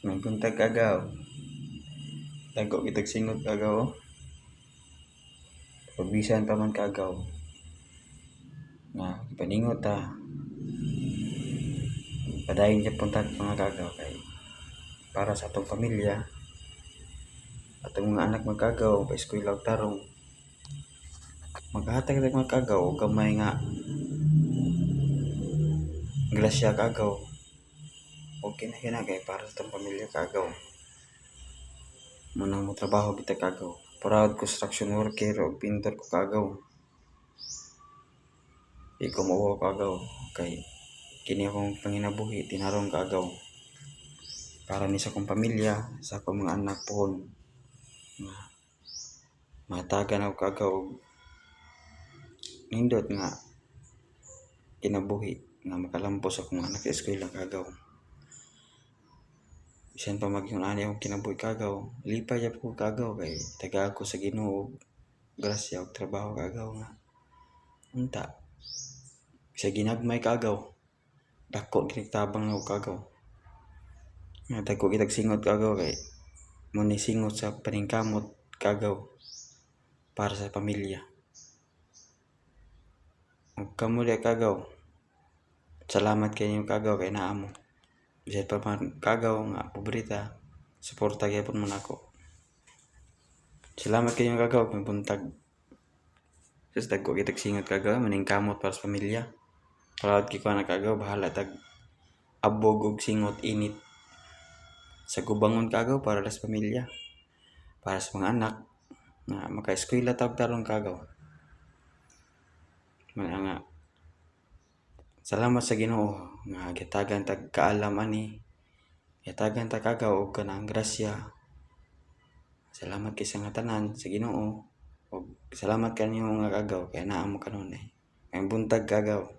May buntag kagaw. Dagko kitag singot kagaw. Pagbisan pa man kagaw. Nga, paningot ta. Padayon siya puntag mga kagaw kay para sa atong pamilya. Atong mga anak magkagaw, pa-eskwela og tarong. Maghahatag mga kagaw og gamay nga grasya kagaw. Okay na kay para sa atong pamilya kagaw. Munang mo trabaho kita kagaw. Proud construction worker o pintor ko kagaw. Di ko mauwa kagaw kay kini akong panginabuhi tinarong kagaw para ni sa akong pamilya, sa akong mga anak pohon nga matagan ako kagaw nindot nga kinabuhi nga makalampos akong anak sa eskwela kagaw. Bisan pa magyung ani akong kinabuhi kagaw, lipay jud ko kagaw kay taga ako sa Ginoo grasya og trabaho kagaw nga unta sa ginagmay kagaw dako gid tabang ako kagaw nga dako kitag singot kagaw kay mo ni singot sa paningkamot kagaw para sa pamilya. Ug kamo di kagaw, salamat kayo kagaw kay naa mo. Bisan pa man kagaw nga pobrita, suporta gyapon man ako. Salamat kayo kagaw kay buntag. Sus dagko kitag singot kagaw maningkamot para sa pamilya. Proud kay ko na kagaw bahala tag abog og singot init sa gubangon kagaw para sa pamilya, para sa mga anak nga maka-eskwela tarong kagaw. Nga salamat sa Ginoo nga gitagan tag kaalam ani. Gitagan ta kagaw og kanang grasya. Salamat kay sa nga tanan sa Ginoo. Og salamat kanimo nga kagaw kay naa mo kanunay. Ang buntag kagaw.